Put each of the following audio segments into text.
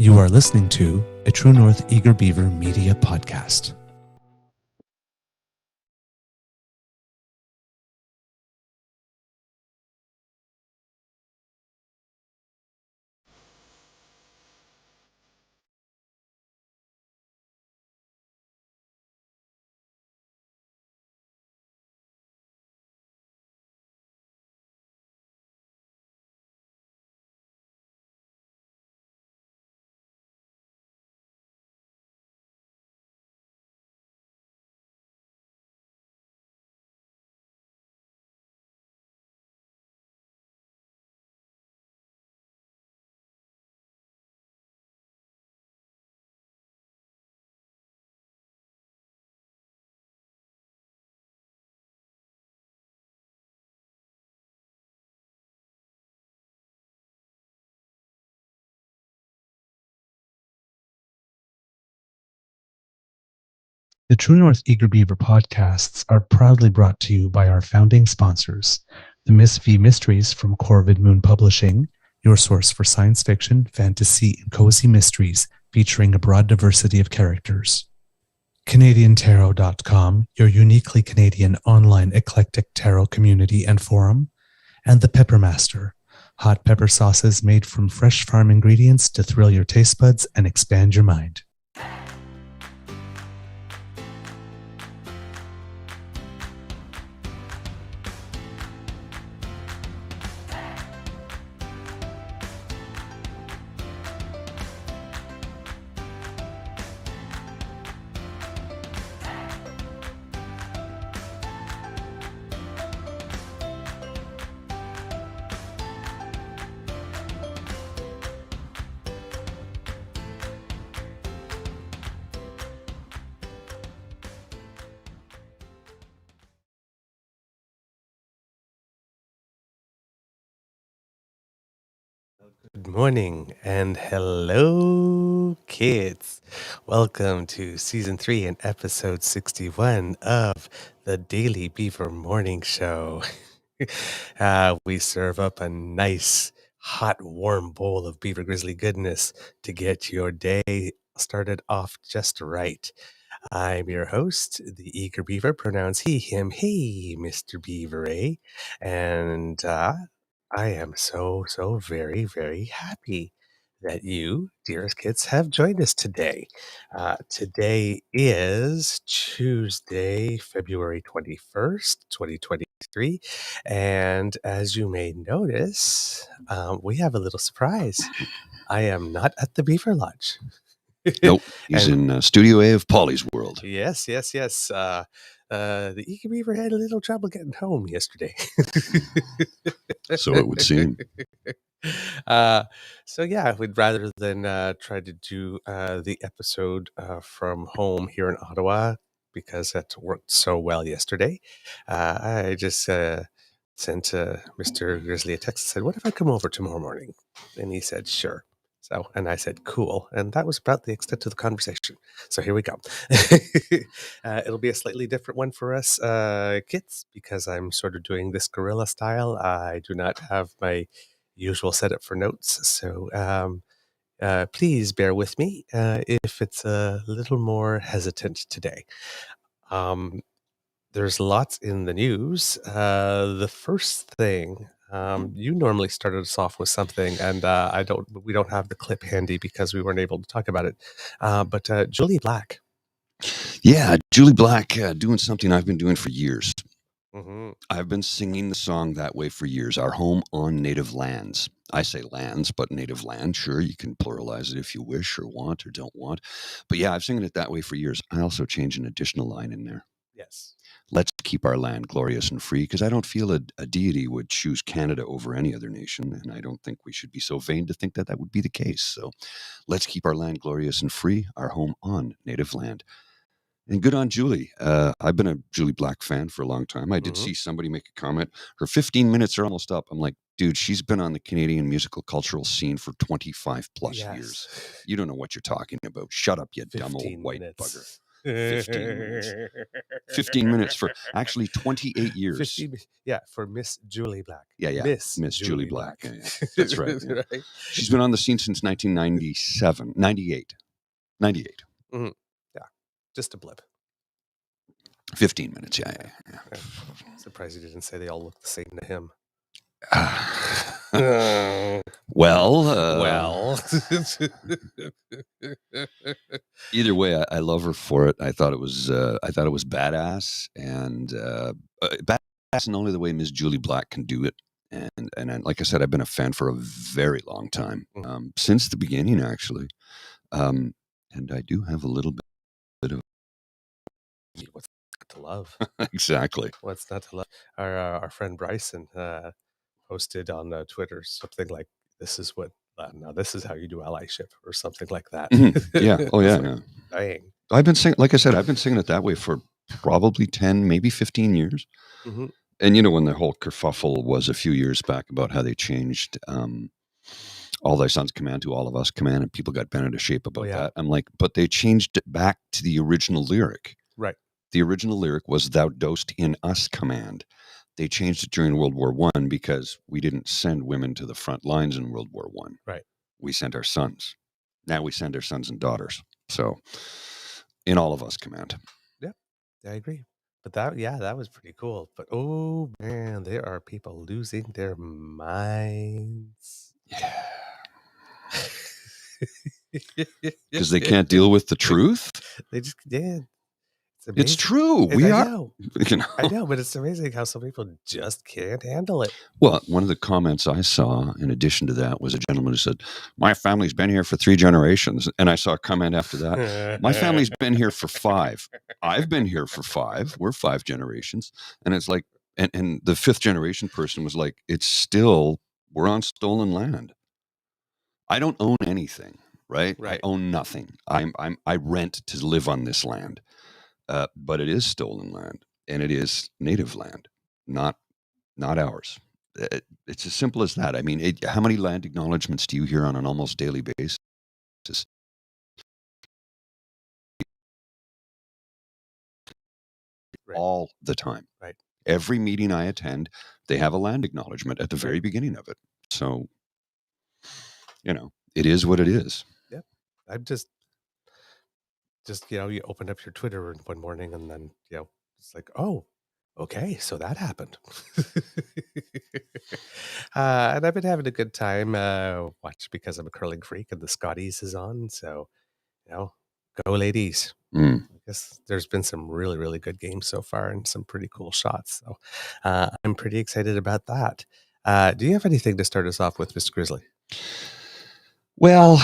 You are listening to a True North Eager Beaver Media Podcast. The True North Eager Beaver podcasts are proudly brought to you by our founding sponsors, the Miss V Mysteries from Corvid Moon Publishing, your source for science fiction, fantasy, and cozy mysteries featuring a broad diversity of characters. CanadianTarot.com, your uniquely Canadian online eclectic tarot community and forum, and The Peppermaster, hot pepper sauces made from fresh farm ingredients to thrill your taste buds and expand your mind. Good morning and hello, kids. Welcome to Season 3 and Episode 61 of the Daily Beaver Morning Show. We serve up a nice, hot, warm bowl of beaver grizzly goodness to get your day started off just right. I'm your host, the Eager Beaver, pronouns he, him, hey, Mr. Beaver, eh? And I am so very, very happy that you, dearest kids, have joined us today. Today is Tuesday, February 21st, 2023. And as you may notice, we have a little surprise. I am not at the Beaver Lodge. Nope, he's in Studio A of Polly's World. Yes. The Eager Beaver had a little trouble getting home yesterday. So it would seem. So yeah, we'd rather than try to do the episode from home here in Ottawa, because that worked so well yesterday, I just sent Mr. Grizzly a text and said, "What if I come over tomorrow morning?" And he said, "Sure." So, and I said, "Cool." And that was about the extent of the conversation. So here we go. It'll be a slightly different one for us kids, because I'm sort of doing this guerrilla style. I do not have my usual setup for notes. So please bear with me if it's a little more hesitant today. There's lots in the news. The first thing, you normally started us off with something, and we don't have the clip handy because we weren't able to talk about it. But Jully Black. Yeah, Jully Black doing something I've been doing for years. Mm-hmm. I've been singing the song that way for years. Our home on native lands. I say lands, but native land. Sure, you can pluralize it if you wish or want or don't want. But yeah, I've singing it that way for years. I also change an additional line in there. Yes. Let's keep our land glorious and free, because I don't feel a deity would choose Canada over any other nation, and I don't think we should be so vain to think that that would be the case. So let's keep our land glorious and free, our home on native land. And good on Jully. I've been a Jully Black fan for a long time. I did see somebody make a comment. Her 15 minutes are almost up. I'm like, dude, she's been on the Canadian musical cultural scene for 25 plus years. You don't know what you're talking about. Shut up, you dumb old white bugger. 15 minutes. 15 minutes for actually 28 years. 15, yeah, for Miss Jully Black. Yeah. Miss Jully Black. Yeah. That's right. Yeah. Right? She's been on the scene since 1997, 98. 98. Yeah, just a blip. 15 minutes. Yeah. Surprised you didn't say they all look the same to him. Well. Either way, I love her for it. I thought it was badass, and badass in only the way Ms. Jully Black can do it. And like I said, I've been a fan for a very long time, since the beginning, actually. And I do have a little bit of what's not to love. Exactly. What's not to love? Our friend Bryson posted on Twitter something like, "This is what now this is how you do allyship," or something like that. Yeah. Oh yeah. Like, dang. I've been singing, like I said, I've been singing it that way for probably 10, maybe 15 years. And you know, when the whole kerfuffle was a few years back about how they changed all thy sons command to all of us command, and people got bent out of shape about that. I'm like, but they changed it back to the original lyric. Right. The original lyric was "Thou dost in us command." They changed it during World War I because we didn't send women to the front lines in World War I. Right. We sent our sons. Now we send our sons and daughters. So, in all of us command. Yeah, I agree. But that was pretty cool. But oh man, there are people losing their minds. Yeah. Because they can't deal with the truth. They just did. It's true. We are. Know. I know, but it's amazing how some people just can't handle it. Well, one of the comments I saw in addition to that was a gentleman who said, "My family's been here for 3 generations." And I saw a comment after that, "My family's been here for 5. I've been here for 5. We're 5 generations." And it's like, and the 5th generation person was like, "It's still, we're on stolen land. I don't own anything, right? I own nothing. I rent to live on this land. But it is stolen land, and it is native land, not ours." It's as simple as that. I mean, how many land acknowledgements do you hear on an almost daily basis? All the time. Right. Every meeting I attend, they have a land acknowledgement at the very beginning of it. So, you know, it is what it is. Yep. I'm just you open up your Twitter one morning and then it's like, oh, okay, so that happened. And I've been having a good time. Watch because I'm a curling freak and the Scotties is on. So, go ladies. I guess there's been some really, really good games so far and some pretty cool shots. So I'm pretty excited about that. Do you have anything to start us off with, Mr. Grizzly? Well,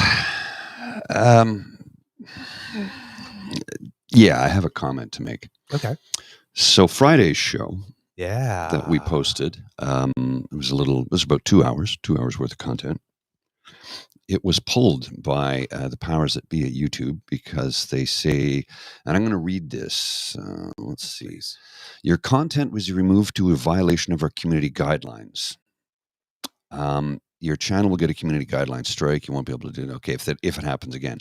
yeah, I have a comment to make. Okay. So Friday's show, that we posted, it was about 2 hours worth of content. It was pulled by the powers that be at YouTube because they say, and I'm going to read this. Let's see. Please. Your content was removed to a violation of our community guidelines. Your channel will get a community guideline strike. You won't be able to do it. Okay, if it happens again.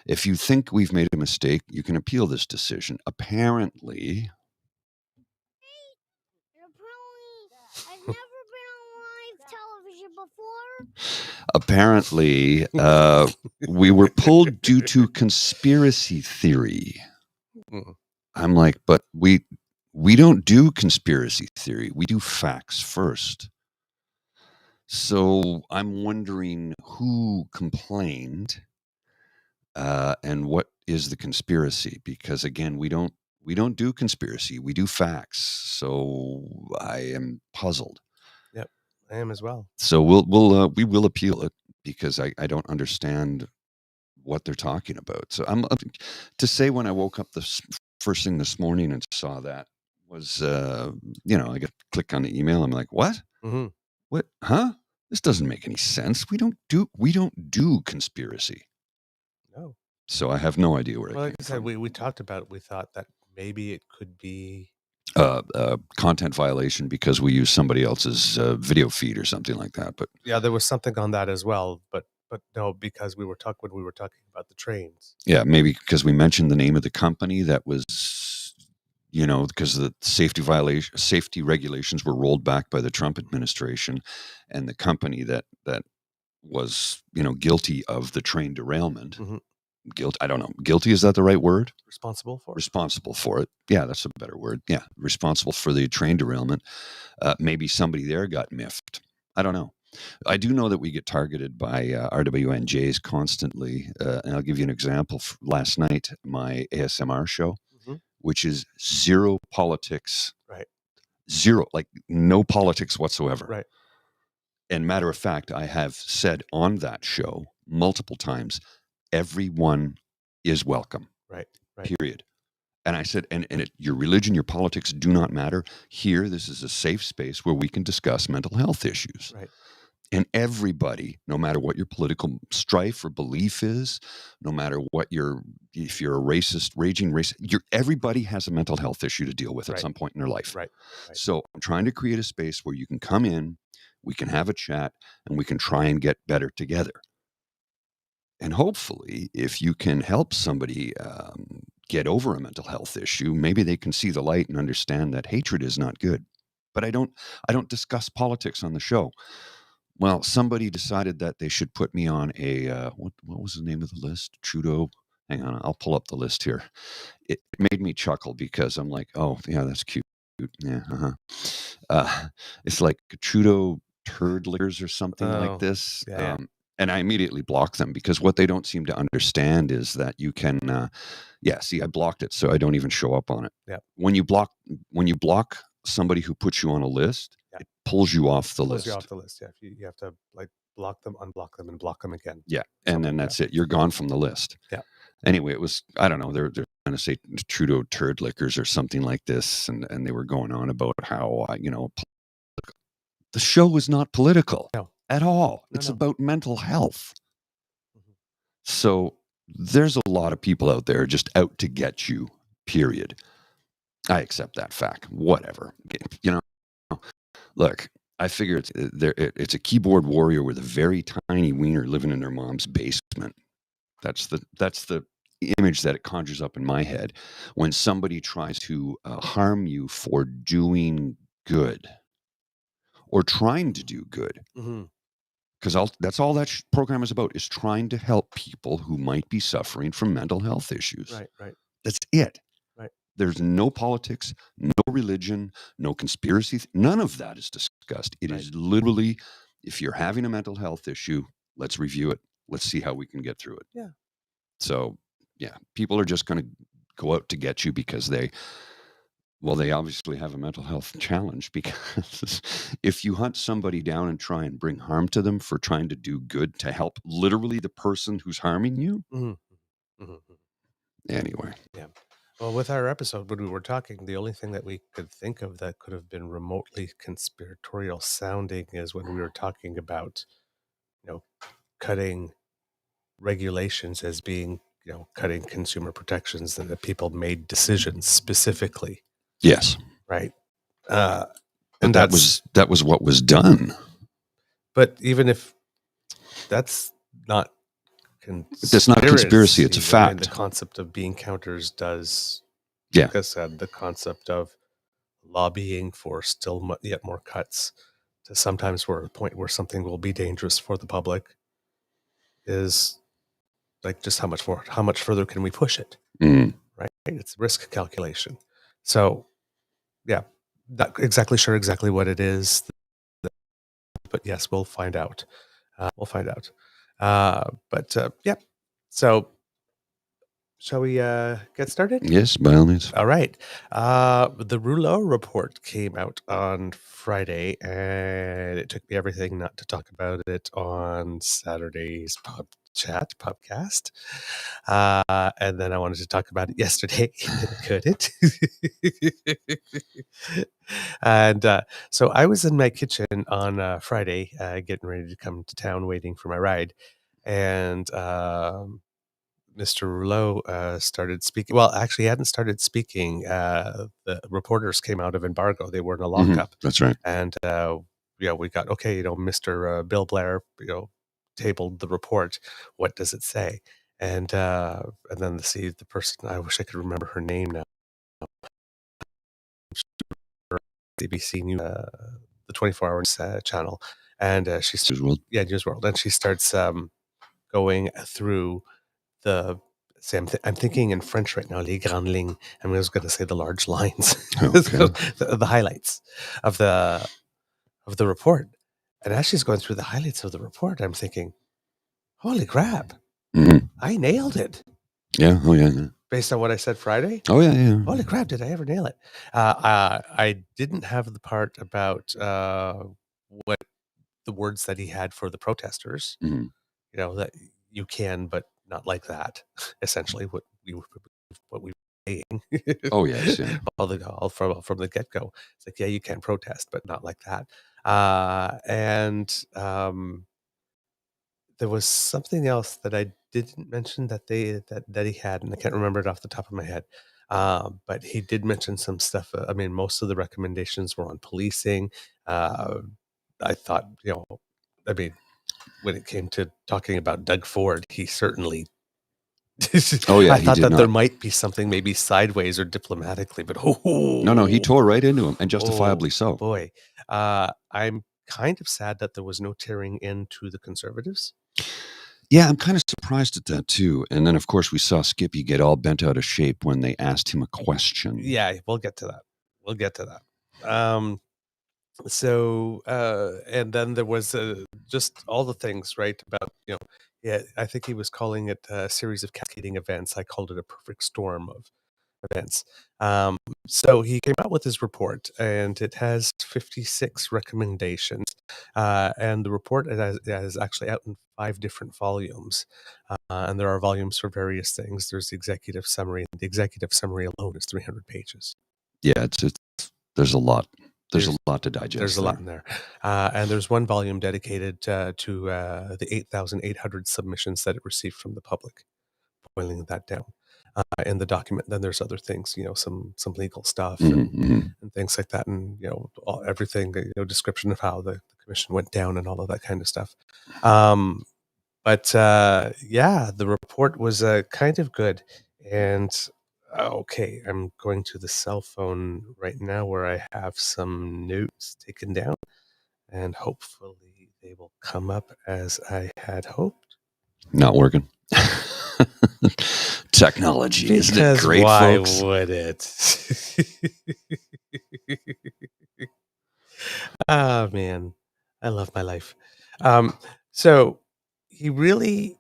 If you think we've made a mistake, you can appeal this decision. Apparently, I've never been on live television before. Apparently, we were pulled due to conspiracy theory. I'm like, but we don't do conspiracy theory. We do facts first. So I'm wondering who complained and what is the conspiracy? Because again, we don't do conspiracy. We do facts. So I am puzzled. Yep, I am as well. So we will appeal it because I don't understand what they're talking about. So I'm to say when I woke up the first thing this morning and saw that was I got to click on the email. I'm like, what? Mm-hmm. What? Huh? This doesn't make any sense. We don't do conspiracy. No. So I have no idea where it came like I said, from. we talked about it. We thought that maybe it could be content violation because we use somebody else's video feed or something like that. But yeah, there was something on that as well. But But no, because when we were talking about the trains. Yeah, maybe because we mentioned the name of the company that was, because the safety regulations were rolled back by the Trump administration, and the company that was, guilty of the train derailment. Mhm. I don't know. Guilty, is that the right word? Responsible for it. Responsible for it. Yeah, that's a better word. Yeah, responsible for the train derailment. Maybe somebody there got miffed. I don't know. I do know that we get targeted by RWNJs constantly. And I'll give you an example. Last night, my ASMR show, Mhm. which is zero politics. Right. Zero, like no politics whatsoever. Right. And matter of fact, I have said on that show multiple times, everyone is welcome. Right. Period. And I said, your religion, your politics do not matter. Here, this is a safe space where we can discuss mental health issues. Right. And everybody, no matter what your political strife or belief is, no matter what if you're a racist, raging racist, everybody has a mental health issue to deal with at Right. some point in their life. Right. So I'm trying to create a space where you can come in, we can have a chat, and we can try and get better together. And hopefully, if you can help somebody get over a mental health issue, maybe they can see the light and understand that hatred is not good. But I don't discuss politics on the show. Well, somebody decided that they should put me on a what was the name of the list? Trudeau. Hang on, I'll pull up the list here. It made me chuckle because I'm like, oh yeah, that's cute. Yeah, it's like Trudeau turd lickers or something like this. Yeah. And I immediately block them because what they don't seem to understand is that you can, see, I blocked it, so I don't even show up on it. Yeah. When you block somebody who puts you on a list, it pulls you off the list. You off the list. Yeah. You have to block them, unblock them, and block them again. Yeah, and then that's it. You're gone from the list. Yeah. Anyway, it was, I don't know, they're trying to say Trudeau turd lickers or something like this, and they were going on about how the show was not political at all. It's about mental health. Mm-hmm. So there's a lot of people out there just out to get you, period. I accept that fact. Whatever. Look, I figure it's a keyboard warrior with a very tiny wiener living in their mom's basement. That's the image that it conjures up in my head when somebody tries to harm you for doing good or trying to do good. Because that's all that program is about, is trying to help people who might be suffering from mental health issues. Right. That's it. Right. There's no politics, no religion, no conspiracy. None of that is discussed. It is literally, if you're having a mental health issue, let's review it. Let's see how we can get through it. Yeah. So, yeah, people are just going to go out to get you because they obviously have a mental health challenge, because if you hunt somebody down and try and bring harm to them for trying to do good to help literally the person who's harming you. Anyway. Yeah. Well, with our episode, when we were talking, the only thing that we could think of that could have been remotely conspiratorial sounding is when we were talking about, cutting regulations as being, cutting consumer protections, and that people made decisions specifically. Yes. Right. And that was what was done. But even if that's not it's not conspiracy, it's a fact. And the concept of being counters does, like I said, the concept of lobbying for still yet more cuts to sometimes where a point where something will be dangerous for the public is like, just how much further can we push it? Right. It's risk calculation. So yeah, not exactly sure exactly what it is, but yes, we'll find out. Yeah. So shall we get started? Yes, by all means. All right. The Rouleau report came out on Friday, and it took me everything not to talk about it on Saturday's podcast. And then I wanted to talk about it yesterday, and couldn't. And so I was in my kitchen on Friday, getting ready to come to town, waiting for my ride. And Mr. Rouleau started speaking. Well, actually, he hadn't started speaking. The reporters came out of embargo. They were in a lockup. That's right. And we got, okay, Mr. Bill Blair, tabled the report. What does it say? And then see the person. I wish I could remember her name now. ABC News, the 24 Hours channel, and she's Newsworld. Newsworld, and she starts going through the. See, I'm thinking in French right now. Les grandes lignes. I was going to say the large lines, Okay. the highlights of the report. And as she's going through the highlights of the report, I'm thinking, "Holy crap! Mhm. I nailed it." Yeah. Oh, yeah. Yeah. Based on what I said Friday. Oh, yeah. Yeah. Holy crap! Did I ever nail it? I didn't have the part about what the words that he had for the protesters. Mhm. You know, that you can, but not like that. Essentially, what we were saying. Oh, yes. Yeah. all from the get go. It's like, yeah, you can protest, but not like that. And there was something else that I didn't mention that he had, and I can't remember it off the top of my head. But he did mention some stuff. I mean, most of the recommendations were on policing. I thought, I mean, when it came to talking about Doug Ford, he certainly. Oh, yeah. I He thought did that not. there might be something maybe sideways or diplomatically, but No, he tore right into him, and justifiably so. boy. I'm kind of sad that there was no tearing into the Conservatives. Yeah, I'm kind of surprised at that too. And then, of course, we saw Skippy get all bent out of shape when they asked him a question. Yeah, we'll get to that. So, and then there was just all the things, right? About, yeah, I think he was calling it a series of cascading events. I called it a perfect storm of events. So he came out with his report, and it has 56 recommendations. And the report is actually out in 5 different volumes. And there are volumes for various things. There's the executive summary. The executive summary alone is 300 pages. Yeah, there's a lot. There's a lot to digest. There's a lot in there. And there's one volume dedicated to the 8,800 submissions that it received from the public, boiling that down. In the document, then there's other things, some legal stuff and things like that, and everything, description of how the commission went down and all of that kind of stuff. But yeah, the report was kind of good. And okay, I'm going to the cell phone right now where I have some notes taken down, and hopefully they will come up as I had hoped. Not working. Technology, isn't it great, why folks? Would it? Oh man, I love my life. So he really,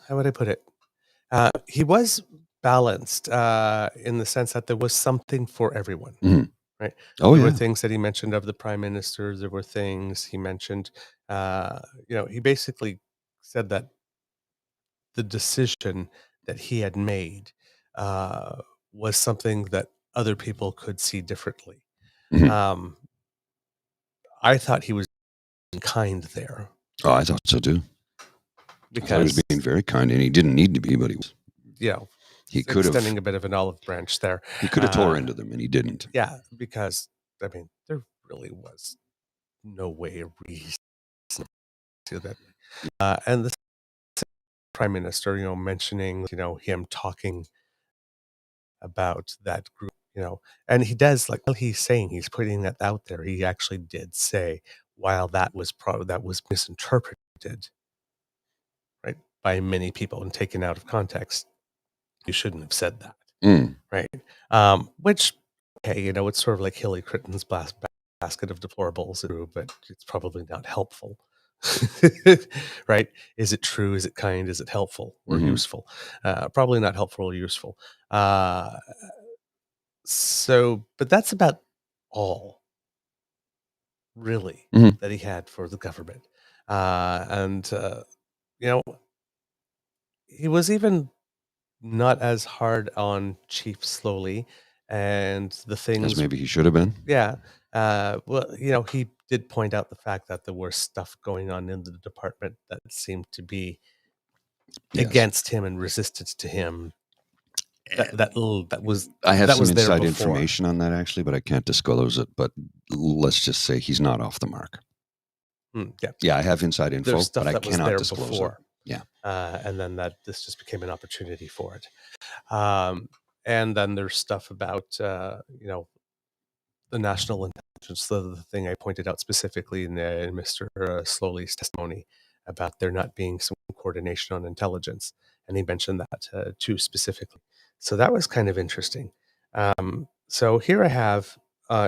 how would I put it? He was balanced in the sense that there was something for everyone, right? Oh, There yeah. were things that he mentioned of the prime minister. There were things he mentioned. He basically said that the decision that he had made was something that other people could see differently. Um, I thought he was kind there. Oh, I thought so too. Because I thought he was being very kind, and he didn't need to be, but he was. He could have extending a bit of an olive branch there. He could have tore into them, and he didn't. Yeah, because I mean, there really was no way or reason to that. And the prime minister, mentioning, him talking about that group, and he does, like, while he's saying he's putting that out there, he actually did say, while that was misinterpreted, right, by many people and taken out of context, you shouldn't have said that, right? Which, okay, it's sort of like Hillary Clinton's basket of deplorables, but it's probably not helpful. Right? Is it true? Is it kind? Is it helpful or useful? Probably not helpful or useful. So, but that's about all, really, that he had for the government. And he was even not as hard on Chief Slowly and the things as maybe he should have been. Yeah. Well, he did point out the fact that there was stuff going on in the department that seemed to be against him and resistant to him. That was I have some was there inside before. information on that, actually, but I can't disclose it. But let's just say he's not off the mark. Yeah. Yeah, I have inside info, There's stuff but I that was cannot there disclose before. it. Yeah. And then this just became an opportunity for it. And then there's stuff about, the national intelligence, the thing I pointed out specifically in Mr. Slowly's testimony about there not being some coordination on intelligence. And he mentioned that too specifically. So that was kind of interesting. So here I have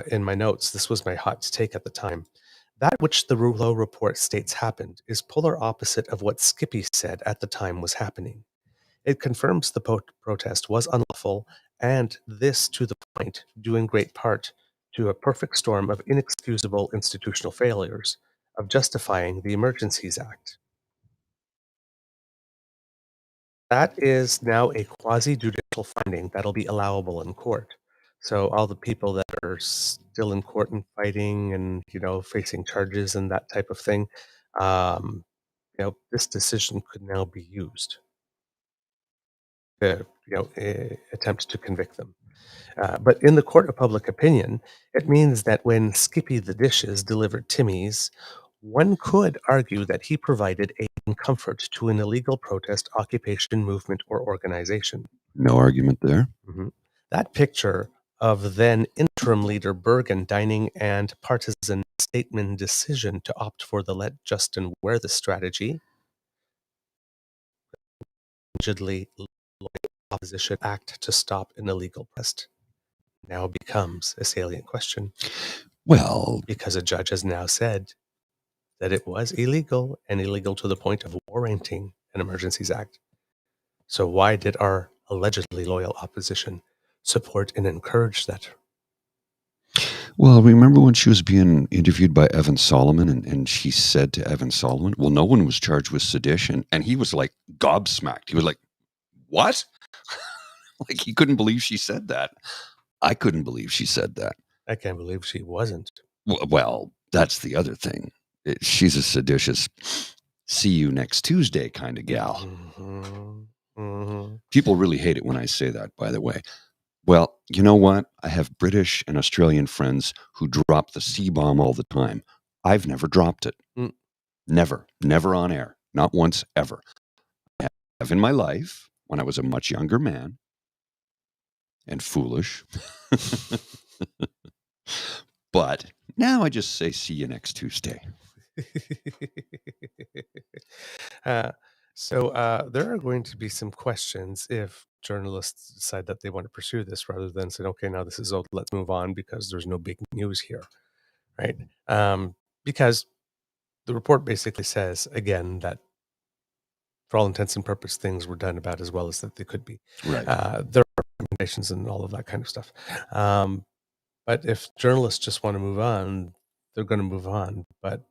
in my notes, this was my hot take at the time. That which the Rouleau report states happened is polar opposite of what Skippy said at the time was happening. It confirms the protest was unlawful, and this to the point, due in great part to a perfect storm of inexcusable institutional failures, of justifying the Emergencies Act. That is now a quasi-judicial finding that'll be allowable in court. So all the people that are still in court and fighting and, facing charges and that type of thing, this decision could now be used to, attempt to convict them. But in the court of public opinion, it means that when Skippy the Dishes delivered Timmy's, one could argue that he provided aid and comfort to an illegal protest, occupation, movement, or organization. No argument there. That picture of then interim leader Bergen dining and partisan statesman decision to opt for the let Justin wear the strategy, allegedly opposition act to stop an illegal protest, now becomes a salient question. Well, Because a judge has now said that it was illegal and illegal to the point of warranting an Emergencies Act. So why did our allegedly loyal opposition support and encourage that? well, remember when she was being interviewed by Evan Solomon and she said to Evan Solomon, well, no one was charged with sedition. And he was like gobsmacked. He was like, what? Like he couldn't believe she said that. I couldn't believe she said that. I can't believe she wasn't. Well, that's the other thing. She's a seditious, see you next Tuesday kind of gal. People really hate it when I say that, by the way. Well, you know what? I have British and Australian friends who drop the C-bomb all the time. I've never dropped it. Never on air. Not once, ever. I have in my life when I was a much younger man and foolish. But now I just say, see you next Tuesday. So there are going to be some questions if journalists decide that they want to pursue this rather than saying, okay, now this is old, let's move on because there's no big news here, right? Because the report basically says, again, that for all intents and purposes, things were done about as well as that they could be. Right. There are recommendations and all of that kind of stuff. But if journalists just want to move on, they're going to move on. But,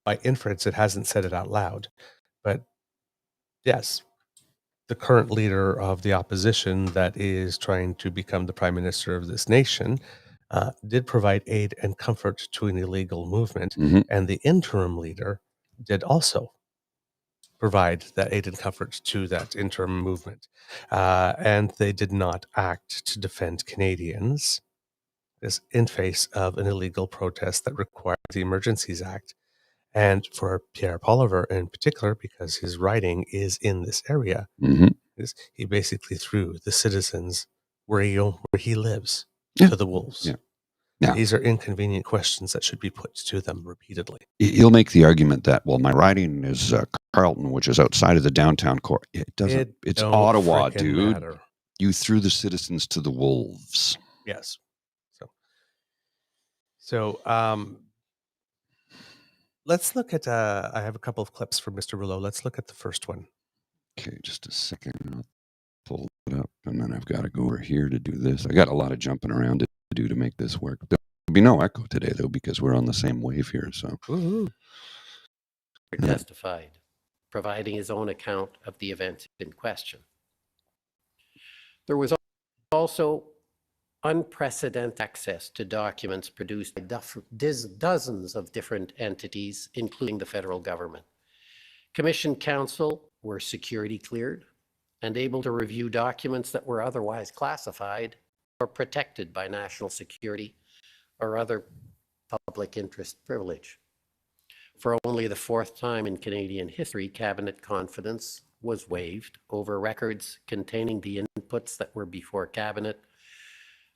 by inference, it hasn't said it out loud. But yes, the current leader of the opposition that is trying to become the prime minister of this nation did provide aid and comfort to an illegal movement. And the interim leader did also provide that aid and comfort to that interim movement. And they did not act to defend Canadians in face of an illegal protest that required the Emergencies Act. And for Pierre Poliver in particular, because his riding is in this area, he basically threw the citizens where he lives to the wolves. Yeah. Now, these are inconvenient questions that should be put to them repeatedly. He'll make the argument that, well, my riding is Carleton, which is outside of the downtown core. It doesn't. It's Ottawa, dude. Matter. You threw the citizens to the wolves. Yes. So let's look at, I have a couple of clips from Mr. Rouleau. Let's look at the first one. Okay, just a second. I'll pull it up, and then I've got to go over here to do this. I got a lot of jumping around to do to make this work. There'll be no echo today, though, because we're on the same wave here. So, testified, providing his own account of the events in question. There was also unprecedented access to documents produced by dozens of different entities, including the federal government. Commission counsel were security cleared and able to review documents that were otherwise classified or protected by national security or other public interest privilege. For only the fourth time in Canadian history, cabinet confidence was waived over records containing the inputs that were before cabinet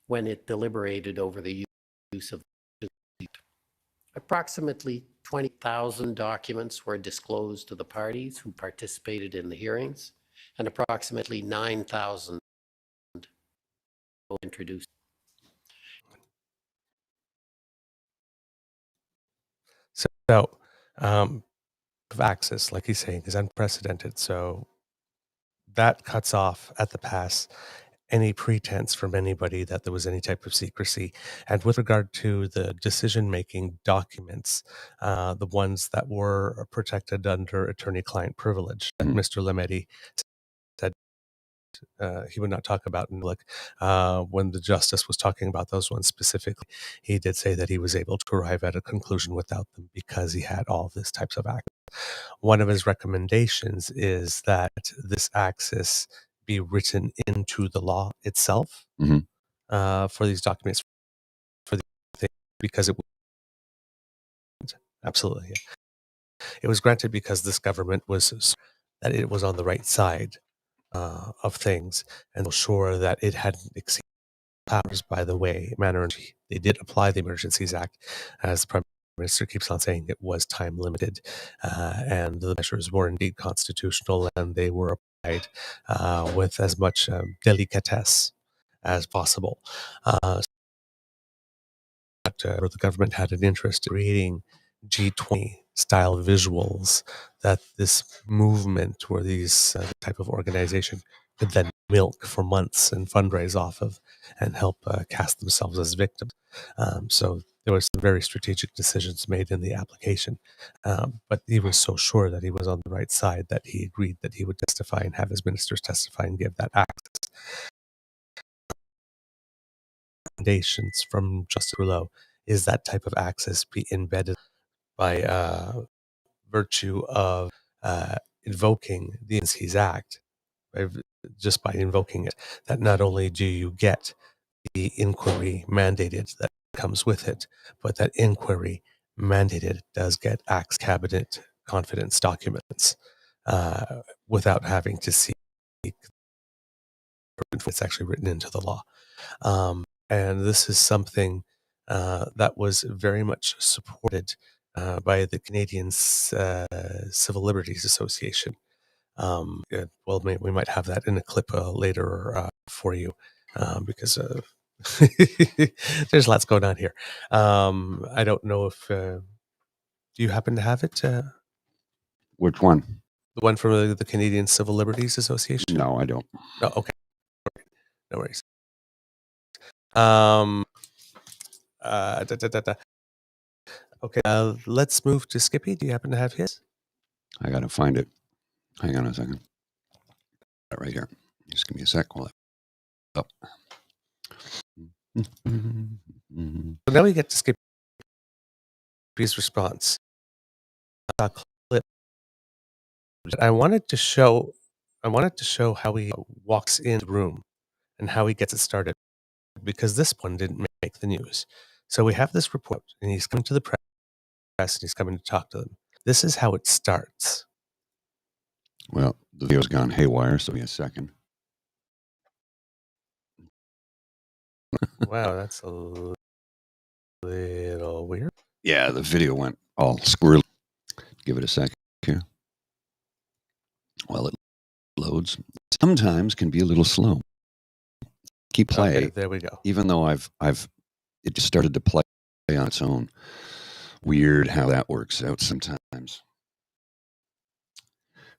when it deliberated over the use of approximately 20,000 documents were disclosed to the parties who participated in the hearings, and approximately 9,000 were introduced. So, of access, like he's saying, is unprecedented. So that cuts off at the pass any pretense from anybody that there was any type of secrecy. And with regard to the decision-making documents, the ones that were protected under attorney-client privilege, that Mr. Lametti said he would not talk about in public. When the justice was talking about those ones specifically, he did say that he was able to arrive at a conclusion without them because he had all these types of access. One of his recommendations is that this access be written into the law itself for these documents, for the thing, because it was absolutely. Yeah. It was granted because this government was that it was on the right side of things and was sure that it hadn't exceeded powers. By the way, manner they did apply the Emergencies Act, as the Prime Minister keeps on saying, it was time limited, and the measures were indeed constitutional, and they were applied with as much delicatesse as possible. The government had an interest in creating G20 style visuals that this movement or these type of organization could then milk for months and fundraise off of and help cast themselves as victims. So there were some very strategic decisions made in the application, but he was so sure that he was on the right side that he agreed that he would testify and have his ministers testify and give that access. Recommendations from Justin Trudeau is that type of access be embedded by virtue of invoking the Emergencies Act, just by invoking it, that not only do you get the inquiry mandated that comes with it, but that inquiry mandated does get access cabinet confidence documents without having to see it's actually written into the law. And this is something that was very much supported by the Canadian Civil Liberties Association. Well, we might have that in a clip later for you because there's lots going on here. I don't know if do you happen to have it? Which one? The one from the Canadian Civil Liberties Association? No, I don't. Oh, okay. No worries. Okay, let's move to Skippy. Do you happen to have his? I gotta find it. Hang on a second. Right here. Just give me a sec while I up. So now we get to Skippy's response. Clip. I wanted to show how he walks in the room and how he gets it started, because this one didn't make the news. So we have this report, and he's coming to the press, and he's coming to talk to them. This is how it starts. Well, the video's gone haywire, so give me a second. Wow, that's a little weird. Yeah, the video went all squirrely. Give it a second here. Well, it loads. Sometimes can be a little slow. Keep play. Okay, there we go. Even though it just started to play on its own. Weird how that works out sometimes.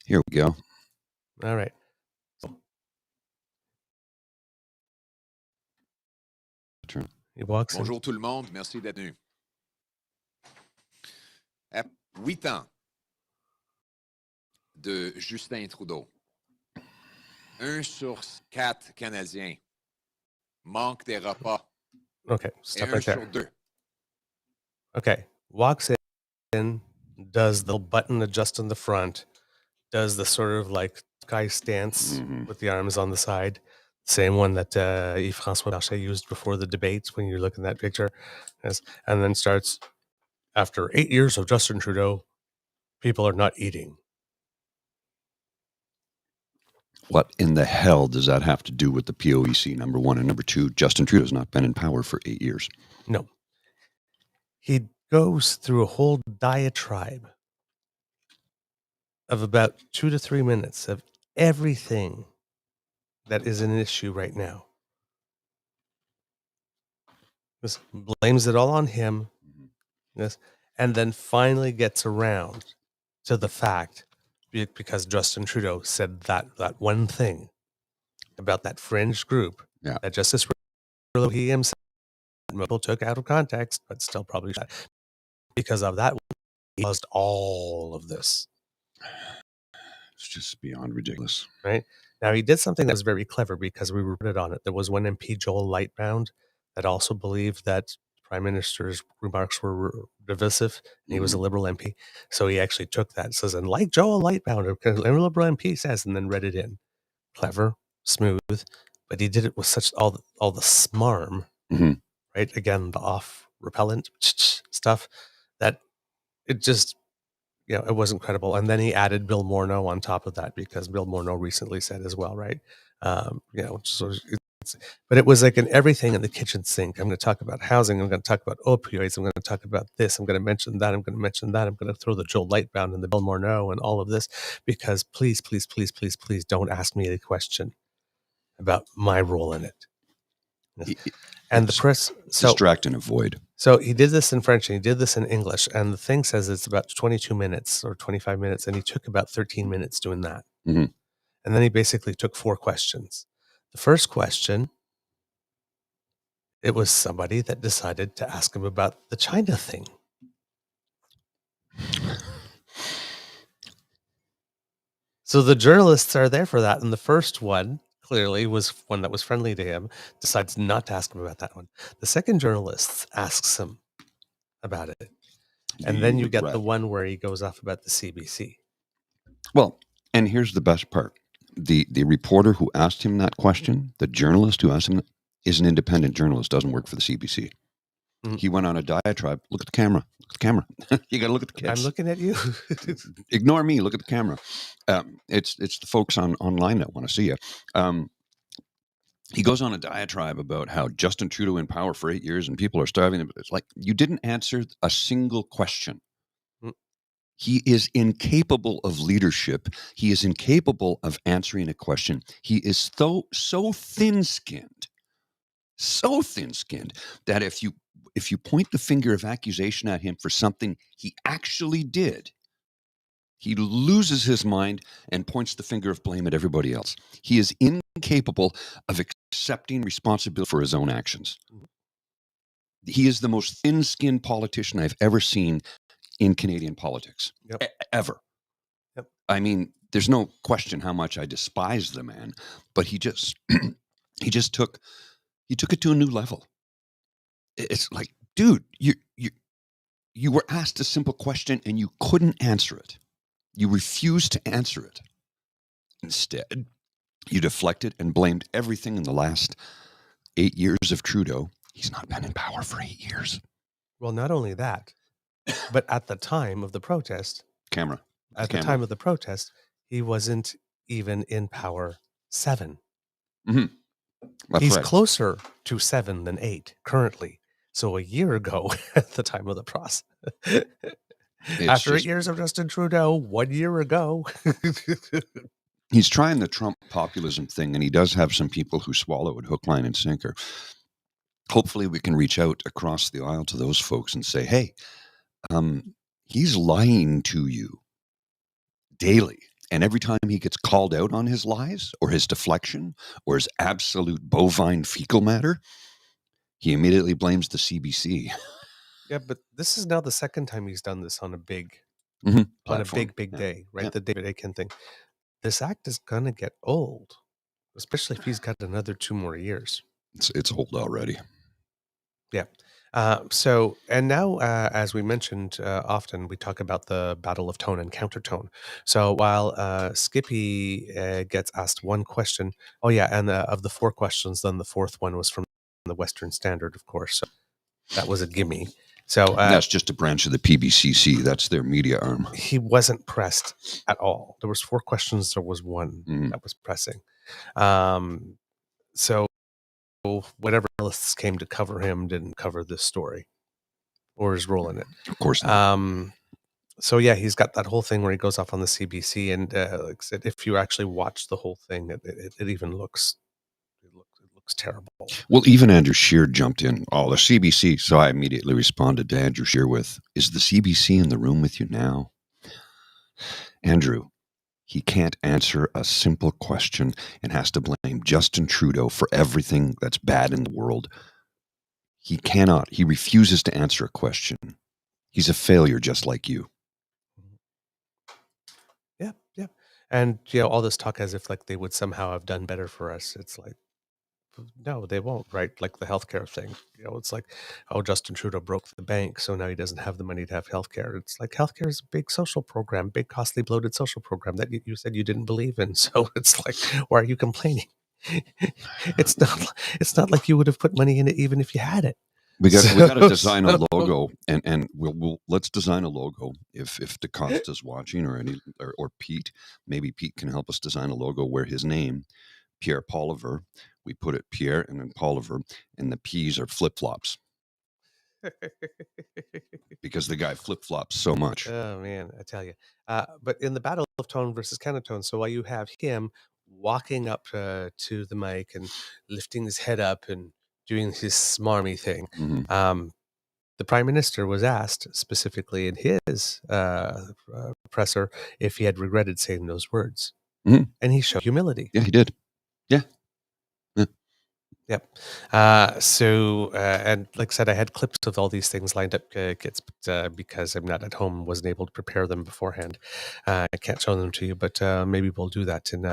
Here we go. All right. He walks Bonjour tout le monde, merci d'être venu. 8 ans de Justin Trudeau. 1 sur 4 Canadiens manque des repas. Okay, Et stop 1 right there. sur 2. Okay, walks in, does the button adjust in the front, does the sort of like sky stance with the arms on the side, same one that Yves-François Blanchet used before the debates when you look in that picture, yes, and then starts, after 8 years of Justin Trudeau, people are not eating. What in the hell does that have to do with the POEC, number one? And number two, Justin Trudeau's not been in power for 8 years. No. He goes through a whole diatribe of about 2 to 3 minutes of everything that is an issue right now. Just blames it all on him. Yes, and then finally gets around to the fact, because Justin Trudeau said that one thing about that fringe group that Justice Rouleau, he himself, Nibble took out of context, but still probably shot. Because of that, he caused all of this. It's just beyond ridiculous. Right? Now, he did something that was very clever because we reported on it. There was one MP, Joel Lightbound, that also believed that Prime Minister's remarks were divisive. And he was a Liberal MP. So he actually took that and says, and like Joel Lightbound, a Liberal MP says, and then read it in. Clever, smooth, but he did it with such all the smarm, right? Again, the off repellent stuff that it just, it wasn't credible. And then he added Bill Morneau on top of that because Bill Morneau recently said as well, right? So but it was like in everything in the kitchen sink. I'm going to talk about housing. I'm going to talk about opioids. I'm going to talk about this. I'm going to mention that. I'm going to mention that. I'm going to throw the Joel Lightbound and the Bill Morneau and all of this because please, please, please, please, please don't ask me a question about my role in it. And the press... distract and avoid. So he did this in French and he did this in English. And the thing says it's about 22 minutes or 25 minutes. And he took about 13 minutes doing that. And then he basically took 4 questions. The first question, it was somebody that decided to ask him about the China thing. So the journalists are there for that. And the first one clearly was one that was friendly to him, decides not to ask him about that one. The second journalist asks him about it. And then you get the one where he goes off about the CBC. Well, and here's the best part. The reporter who asked him that question, the journalist who asked him, is an independent journalist, doesn't work for the CBC. He went on a diatribe. Look at the camera. Look at the camera. You got to look at the kids. I'm looking at you. Ignore me. Look at the camera. It's the folks online that want to see you. He goes on a diatribe about how Justin Trudeau in power for 8 years and people are starving. It's like you didn't answer a single question. He is incapable of leadership. He is incapable of answering a question. He is so thin-skinned that if you point the finger of accusation at him for something he actually did, he loses his mind and points the finger of blame at everybody else. He is incapable of accepting responsibility for his own actions. He is the most thin-skinned politician I've ever seen in Canadian politics, ever. Yep. I mean, there's no question how much I despise the man, but he just took it to a new level. It's like, dude, you were asked a simple question and you couldn't answer it. You refused to answer it. Instead, you deflected and blamed everything in the last 8 years of Trudeau. He's not been in power for 8 years. Well, not only that, but at the time of the protest, the time of the protest, he wasn't even in power 7. He's closer to 7 than 8 currently. So a year ago, at the time of the process, after 8 years of Justin Trudeau, 1 year ago. He's trying the Trump populism thing, and he does have some people who swallow it hook, line, and sinker. Hopefully we can reach out across the aisle to those folks and say, hey, he's lying to you daily. And every time he gets called out on his lies or his deflection or his absolute bovine fecal matter, he immediately blames the CBC. Yeah, but this is now the second time he's done this on a big, big day, right? The David Akin thing. This act is going to get old, especially if he's got another 2 more years. It's old already. Yeah. And now, as we mentioned, often we talk about the battle of tone and countertone. So while Skippy gets asked one question, and of the 4 questions, then the 4th one was from the Western Standard, of course. So that was a gimme. So That's just a branch of the PBCC. That's their media arm. he wasn't pressed at all. There was 4 questions. There was 1 that was pressing. So whatever journalists came to cover him didn't cover this story or his role in it. Of course not. So yeah, he's got that whole thing where he goes off on the CBC, and like I said, if you actually watch the whole thing, it even looks terrible. Well, even Andrew Scheer jumped in. Oh, the CBC. So I immediately responded to Andrew Scheer with, "Is the CBC in the room with you now?" Andrew, he can't answer a simple question and has to blame Justin Trudeau for everything that's bad in the world. He cannot. He refuses to answer a question. He's a failure just like you. Yeah. And all this talk as if like they would somehow have done better for us. It's like, no, they won't, right? Like the healthcare thing. It's like, oh, Justin Trudeau broke the bank, so now he doesn't have the money to have healthcare. It's like healthcare is a big social program, big costly bloated social program that you said you didn't believe in. So it's like, why are you complaining? It's not like you would have put money in it even if you had it. We got to design a logo, and we'll let's design a logo. If DeCosta's watching or Pete, maybe Pete can help us design a logo where his name, Pierre Poliver, we put it Pierre and then Poliver, and the P's are flip flops because the guy flip flops so much. Oh man, I tell you. But in the battle of tone versus countertone, so while you have him walking up to the mic and lifting his head up and doing his smarmy thing, the prime minister was asked specifically in his presser if he had regretted saying those words, and he showed humility. Yeah, he did. Yeah. Yep. And like I said, I had clips of all these things lined up, because I'm not at home, wasn't able to prepare them beforehand. I can't show them to you, but maybe we'll do that in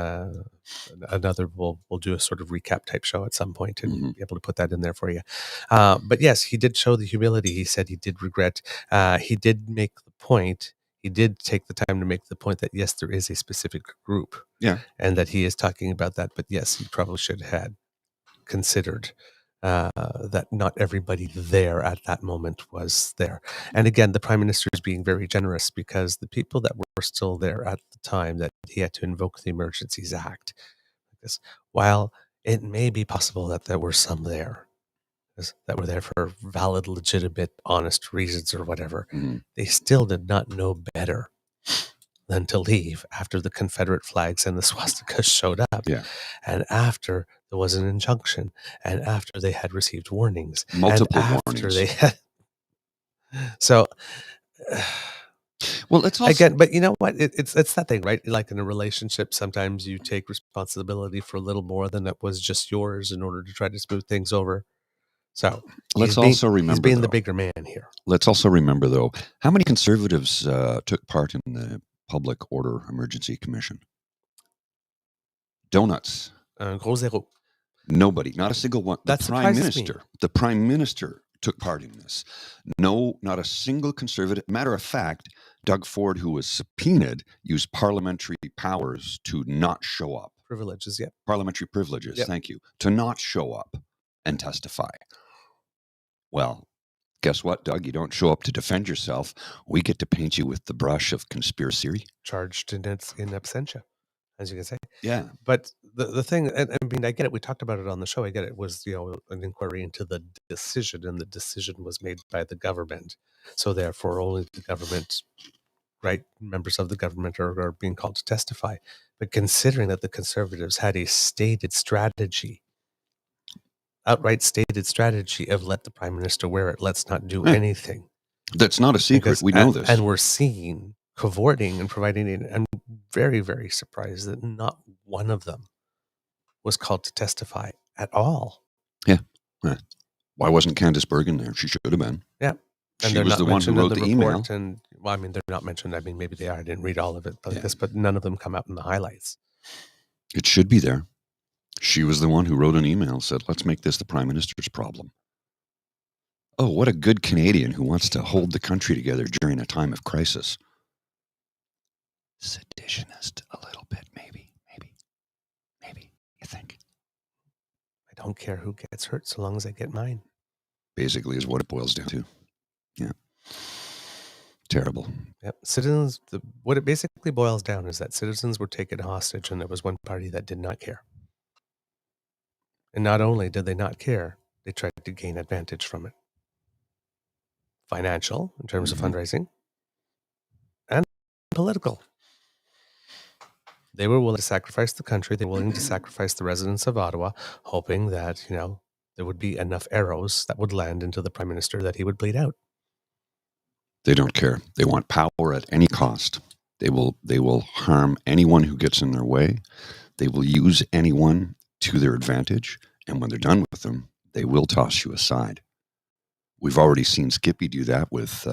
another. We'll do a sort of recap type show at some point and be able to put that in there for you. But yes, he did show the humility. He said he did regret. He did make the point. He did take the time to make the point that yes, there is a specific group, and that he is talking about that. But yes, he probably should have had considered that not everybody there at that moment was there. And again, the prime minister is being very generous because the people that were still there at the time that he had to invoke the Emergencies Act, because while it may be possible that there were some there that were there for valid, legitimate, honest reasons or whatever, they still did not know better than to leave after the Confederate flags and the swastikas showed up. Yeah. And after there was an injunction, and after they had received warnings. Multiple and after warnings. They had... So, well, it's also... Again, but you know what? It's that thing, right? Like in a relationship, sometimes you take responsibility for a little more than it was just yours in order to try to smooth things over. So let's also remember he's being the bigger man here. Let's also remember, though, how many Conservatives took part in the Public Order Emergency Commission? Donuts. Gros zéro. Nobody, not a single one. That surprises me. The Prime Minister took part in this. No, not a single Conservative. Matter of fact, Doug Ford, who was subpoenaed, used parliamentary powers to not show up. Privileges, yeah. Parliamentary privileges, thank you. To not show up and testify. Well, guess what, Doug? You don't show up to defend yourself. We get to paint you with the brush of conspiracy. Charged in absentia, as you can say. Yeah. But the thing, and I mean, I get it. We talked about it on the show. I get it. Was, an inquiry into the decision, and the decision was made by the government. So therefore, only the government, right, members of the government are being called to testify. But considering that the Conservatives had a stated strategy, outright stated strategy of let the Prime Minister wear it, let's not do anything. That's not a secret. We know this. And we're seeing cavorting and providing it. I'm very, very surprised that not one of them was called to testify at all. Yeah. Why wasn't Candice Bergen there? She should have been. Yeah. And she was the one who wrote the email. And, well, I mean, they're not mentioned. I mean, maybe they are. I didn't read all of it like this, but none of them come out in the highlights. It should be there. She was the one who wrote an email, said, let's make this the Prime Minister's problem. Oh, what a good Canadian who wants to hold the country together during a time of crisis. Seditionist a little bit, maybe, you think? I don't care who gets hurt so long as I get mine. Basically is what it boils down to. Terrible. Yep. Citizens, what it basically boils down is that citizens were taken hostage and there was one party that did not care. And not only did they not care, they tried to gain advantage from it. Financial, in terms of fundraising, and political. They were willing to sacrifice the country. They were willing to sacrifice the residents of Ottawa, hoping that, there would be enough arrows that would land into the Prime Minister that he would bleed out. They don't care. They want power at any cost. They will harm anyone who gets in their way. They will use anyone to their advantage. And when they're done with them, they will toss you aside. We've already seen Skippy do that with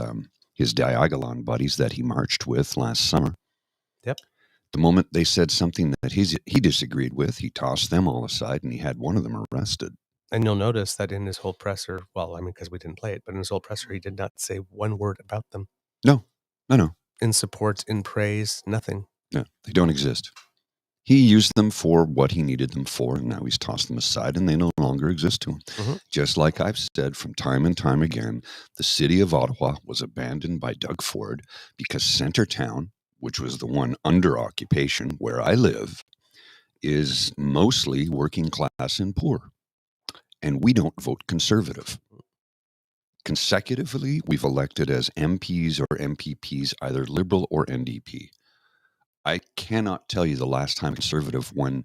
his Diagolon buddies that he marched with last summer. Yep. The moment they said something that he disagreed with, he tossed them all aside and he had one of them arrested. And you'll notice that in his whole presser, because we didn't play it, but in his whole presser, he did not say one word about them. No. In support, in praise, nothing. No, they don't exist. He used them for what he needed them for, and now he's tossed them aside, and they no longer exist to him. Mm-hmm. Just like I've said from time and time again, the city of Ottawa was abandoned by Doug Ford because Centertown, which was the one under occupation where I live, is mostly working class and poor. And we don't vote Conservative. Consecutively, we've elected as MPs or MPPs either Liberal or NDP. I cannot tell you the last time Conservative won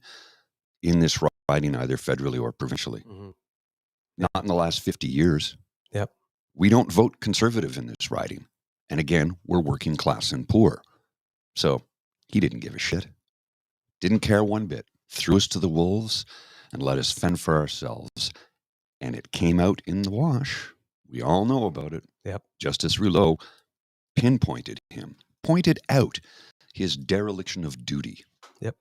in this riding either federally or provincially. Mm-hmm. Not in the last 50 years. Yep. We don't vote Conservative in this riding. And again, we're working class and poor. So he didn't give a shit. Didn't care one bit. Threw us to the wolves and let us fend for ourselves. And it came out in the wash. We all know about it. Yep. Justice Rouleau pinpointed him, pointed out his dereliction of duty. Yep.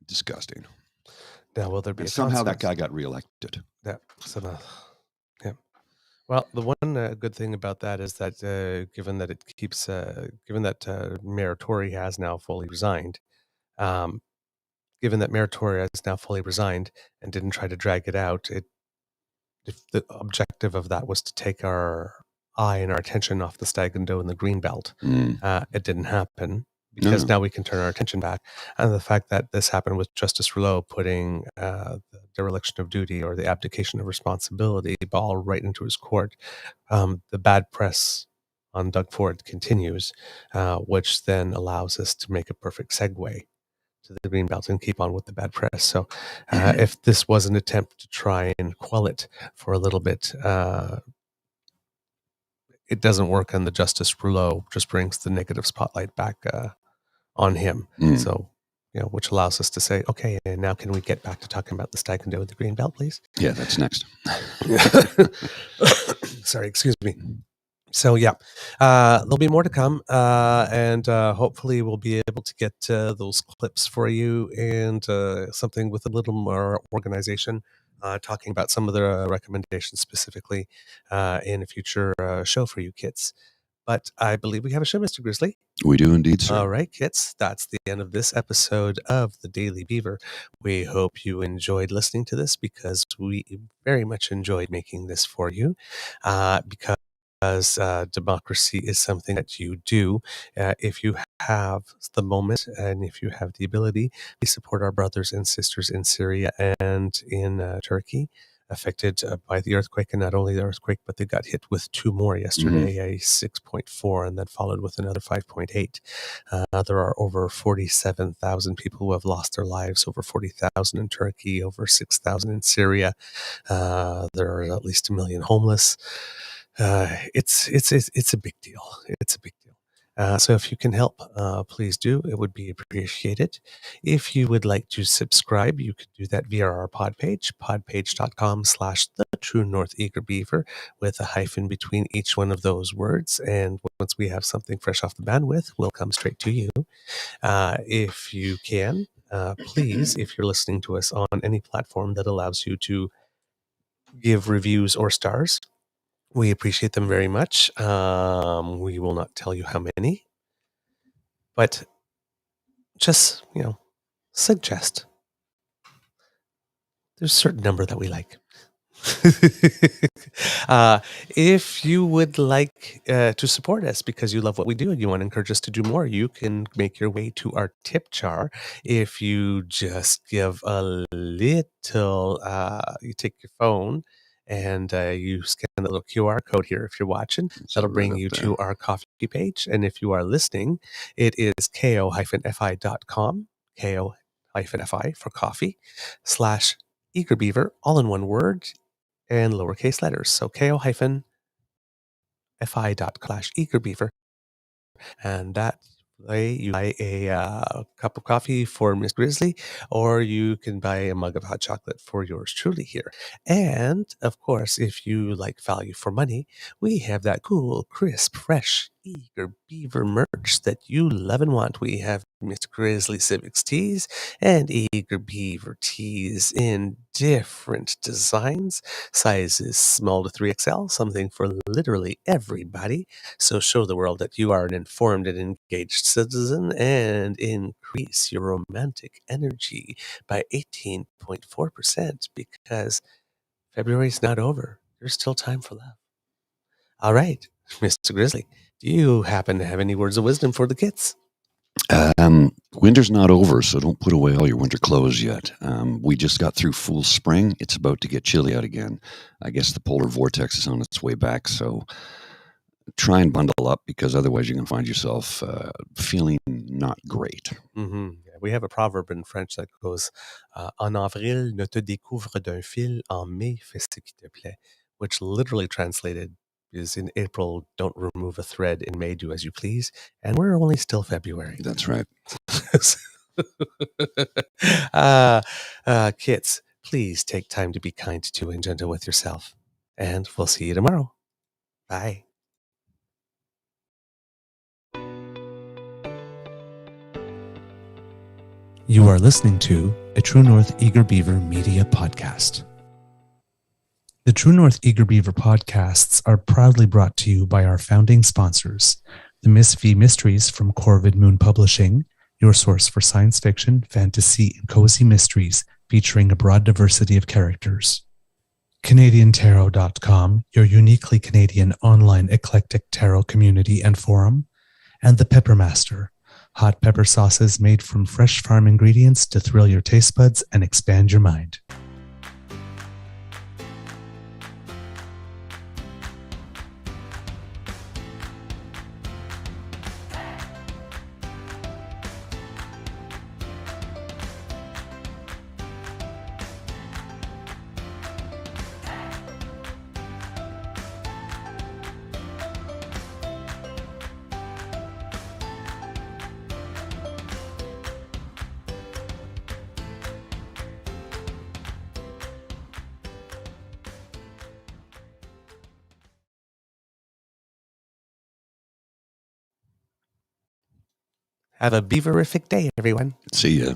Disgusting. Now, will there be And a somehow that consequence? guy got reelected. Yeah. Yeah. Well, the one good thing about that is that given that Mayor Tory has now fully resigned, and didn't try to drag it out, if the objective of that was to take our eye and our attention off the Stag and Doe and the Greenbelt, it didn't happen because now we can turn our attention back. And the fact that this happened with Justice Rouleau putting the dereliction of duty or the abdication of responsibility ball right into his court, the bad press on Doug Ford continues, which then allows us to make a perfect segue to the Greenbelt and keep on with the bad press. So if this was an attempt to try and quell it for a little bit, it doesn't work, and the Justice Rouleau just brings the negative spotlight back on him. So, which allows us to say, okay, and now can we get back to talking about the Stag and Doe with the Greenbelt, please? Yeah, that's next. Sorry, excuse me. So yeah, there'll be more to come, and hopefully we'll be able to get those clips for you and something with a little more organization, talking about some of the recommendations specifically in a future show for you kids. But I believe we have a show, Mr. Grizzly. We do indeed, sir. All right, kids, that's the end of this episode of the Daily Beaver. We hope you enjoyed listening to this because we very much enjoyed making this for you, because democracy is something that you do. If you have the moment and if you have the ability, please support our brothers and sisters in Syria and in Turkey, affected by the earthquake. And not only the earthquake, but they got hit with two more yesterday, a 6.4, and then followed with another 5.8. There are over 47,000 people who have lost their lives, over 40,000 in Turkey, over 6,000 in Syria. There are at least 1 million homeless. It's a big deal. It's a big deal. So if you can help, please do. It would be appreciated. If you would like to subscribe, you could do that via our pod page, podpage.com/TheTrueNorthEagerBeaver, with a hyphen between each one of those words. And once we have something fresh off the bandwidth, we'll come straight to you. If you can, please, if you're listening to us on any platform that allows you to give reviews or stars, we appreciate them very much. We will not tell you how many, but just, suggest. There's a certain number that we like. If you would like to support us because you love what we do and you want to encourage us to do more, you can make your way to our tip jar. If you just give a little, you take your phone and you scan the little QR code here if you're watching. That'll bring you to our coffee page. And if you are listening, it is ko-fi.com, ko-fi for coffee, /Eager Beaver, all in one word and lowercase letters. So ko-fi.com/Eager Beaver. And that way you buy a cup of coffee for Miss Grizzly, or you can buy a mug of hot chocolate for yours truly here. And of course, if you like value for money, we have that cool, crisp, fresh Eager Beaver merch that you love and want. We have Miss Grizzly Civics tees and Eager Beaver tees in different designs, sizes small to 3XL, something for literally everybody. So show the world that you are an informed and engaged citizen and increase your romantic energy by 18.4% because February's not over. There's still time for love. All right, Mr. Grizzly, do you happen to have any words of wisdom for the kids? Winter's not over, so don't put away all your winter clothes yet. We just got through full spring. It's about to get chilly out again. I guess the polar vortex is on its way back, so try and bundle up because otherwise you're going to find yourself feeling not great. Mm-hmm. We have a proverb in French that goes, En avril, ne te découvre d'un fil, en mai, fais ce qui te plaît, which literally translated is in April, don't remove a thread, in May, do as you please. And we're only still February. That's right. Kids, please take time to be kind to and gentle with yourself. And we'll see you tomorrow. Bye. You are listening to a True North Eager Beaver Media Podcast. The True North Eager Beaver podcasts are proudly brought to you by our founding sponsors, the Miss V Mysteries from Corvid Moon Publishing, your source for science fiction, fantasy, and cozy mysteries featuring a broad diversity of characters. CanadianTarot.com, your uniquely Canadian online eclectic tarot community and forum, and The Peppermaster, hot pepper sauces made from fresh farm ingredients to thrill your taste buds and expand your mind. Have a beaverific day, everyone. See ya.